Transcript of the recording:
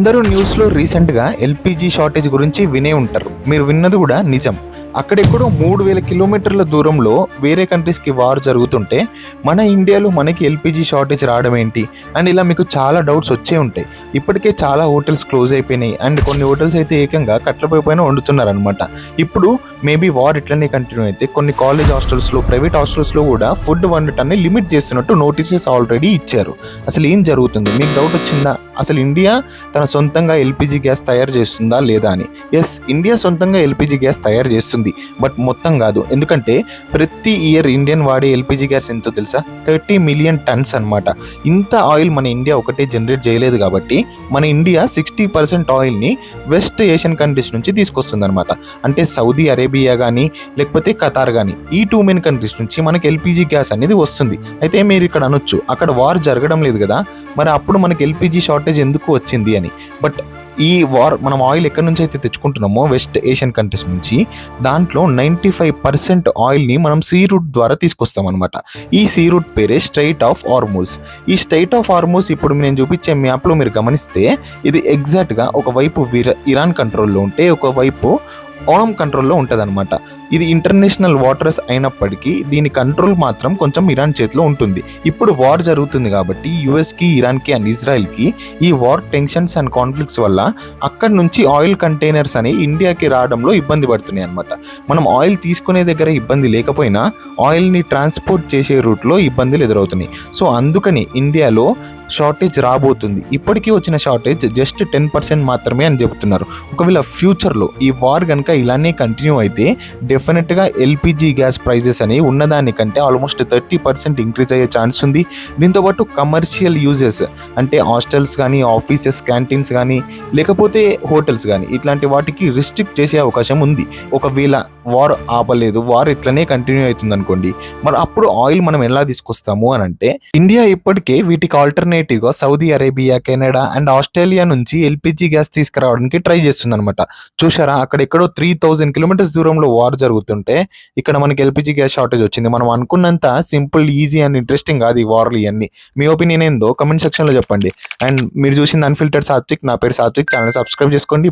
అందరూ న్యూస్లో రీసెంట్గా ఎల్పిజి షార్టేజ్ గురించి వినే ఉంటారు. మీరు విన్నది కూడా నిజం. అక్కడెక్కడో 3000 కిలోమీటర్ల దూరంలో వేరే కంట్రీస్కి వార్ జరుగుతుంటే మన ఇండియాలో మనకి ఎల్పిజి షార్టేజ్ రావడం ఏంటి అండ్ ఇలా మీకు చాలా డౌట్స్ వచ్చే ఉంటాయి. ఇప్పటికే చాలా హోటల్స్ క్లోజ్ అయిపోయినాయి అండ్ కొన్ని హోటల్స్ అయితే ఏకంగా కట్లపై పైన వండుతున్నారనమాట. ఇప్పుడు మేబీ వార్ ఇట్లనే కంటిన్యూ అయితే కొన్ని కాలేజ్ హాస్టల్స్లో, ప్రైవేట్ హాస్టల్స్లో కూడా ఫుడ్ వండటాన్ని లిమిట్ చేస్తున్నట్టు నోటీసెస్ ఆల్రెడీ ఇచ్చారు. అసలు ఏం జరుగుతుంది? మీకు డౌట్ వచ్చిందా? అసలు ఇండియా తన సొంతంగా ఎల్పిజి గ్యాస్ తయారు చేస్తుందా లేదా అని? ఎస్, ఇండియా సొంతంగా ఎల్పిజి గ్యాస్ తయారు చేస్తుంది, బట్ మొత్తం కాదు. ఎందుకంటే ప్రతి ఇయర్ ఇండియన్ వాడే ఎల్పిజి గ్యాస్ ఎంతో తెలుసా? 30 మిలియన్ టన్స్ అనమాట. ఇంత ఆయిల్ మన ఇండియా ఒకటే జనరేట్ చేయలేదు కాబట్టి మన ఇండియా 60% ఆయిల్ని వెస్ట్ ఏషియన్ కంట్రీస్ నుంచి తీసుకొస్తుంది అనమాట. అంటే సౌదీ అరేబియా కానీ లేకపోతే ఖతార్ కానీ ఈ 2 మెయిన్ కంట్రీస్ నుంచి మనకి ఎల్పిజి గ్యాస్ అనేది వస్తుంది. అయితే మీరు ఇక్కడ అనొచ్చు, అక్కడ వార్ జరగడం లేదు కదా, మరి అప్పుడు మనకి ఎల్పిజి షార్టేజ్ ఎందుకు వచ్చింది అని. బట్ ఈ వార్ మనం ఆయిల్ ఎక్కడి నుంచి అయితే తెచ్చుకుంటున్నామో వెస్ట్ ఏషియన్ కంట్రీస్ నుంచి, దాంట్లో 95% ఆయిల్ని మనం సీ రూట్ ద్వారా తీసుకొస్తాం అనమాట. ఈ సీ రూట్ పేరే స్ట్రైట్ ఆఫ్ హార్మూజ్. ఈ స్ట్రైట్ ఆఫ్ హార్మూజ్ ఇప్పుడు నేను చూపించే మ్యాప్లో మీరు గమనిస్తే ఇది ఎగ్జాక్ట్గా ఒకవైపు ఇరాన్ కంట్రోల్లో ఉంటే ఒకవైపు ఓనం కంట్రోల్లో ఉంటుంది అనమాట. ఇది ఇంటర్నేషనల్ వాటర్స్ అయినప్పటికీ దీని కంట్రోల్ మాత్రం కొంచెం ఇరాన్ చేతిలో ఉంటుంది. ఇప్పుడు వార్ జరుగుతుంది కాబట్టి యుఎస్కి, ఇరాన్కి అండ్ ఇజ్రాయెల్కి ఈ వార్ టెన్షన్స్ అండ్ కాన్ఫ్లిక్ట్స్ వల్ల అక్కడ నుంచి ఆయిల్ కంటైనర్స్ అని ఇండియాకి రావడంలో ఇబ్బంది పడుతున్నాయి అనమాట. మనం ఆయిల్ తీసుకునే దగ్గర ఇబ్బంది లేకపోయినా ఆయిల్ని ట్రాన్స్పోర్ట్ చేసే రూట్లో ఇబ్బందులు ఎదురవుతున్నాయి. సో అందుకని ఇండియాలో షార్టేజ్ రాబోతుంది. ఇప్పటికీ వచ్చిన షార్టేజ్ జస్ట్ 10% మాత్రమే అని చెప్తున్నారు. ఒకవేళ ఫ్యూచర్లో ఈ వార్ కనుక ఇలానే కంటిన్యూ అయితే డెఫినెట్గా ఎల్పిజి గ్యాస్ ప్రైజెస్ అనేవి ఉన్నదానికంటే ఆల్మోస్ట్ 30% ఇంక్రీజ్ అయ్యే ఛాన్స్ ఉంది. దీంతోపాటు కమర్షియల్ యూజెస్ అంటే హాస్టల్స్ కానీ, ఆఫీసెస్, క్యాంటీన్స్ కానీ, లేకపోతే హోటల్స్ కానీ ఇట్లాంటి వాటికి రిస్ట్రిక్ట్ చేసే అవకాశం ఉంది. ఒకవేళ వార్ ఆపలేదు, వార్ ఇట్లనే కంటిన్యూ అవుతుంది అనుకోండి, మరి అప్పుడు ఆయిల్ మనం ఎలా తీసుకొస్తాము అని అంటే ఇండియా ఇప్పటికే వీటికి ఆల్టర్నేటివ్గా Saudi Arabia, Canada and Australia నుంచి ఎల్పిజి గ్యాస్ తీసుకురావడానికి ట్రై చేస్తుంది అనమాట. చూసారా, అక్కడ ఎక్కడో 3000 కిలోమీటర్స్ దూరంలో వార్ జరుగుతుంటే ఇక్కడ మనకి ఎల్పిజి గ్యాస్ షార్టేజ్ వచ్చింది. మనం అనుకున్నంత సింపుల్, ఈజీ అండ్ ఇంట్రెస్టింగ్ కాదు ఈ వార్లు ఇవన్నీ. మీ ఒపీనియన్ ఏందో కమెంట్ సెక్షన్లో చెప్పండి. అండ్ మీరు చూసింది అన్ఫిల్టర్డ్ సాత్విక్. నా పేరు సాత్విక్. ఛానల్ సబ్స్క్రైబ్ చేసుకోండి.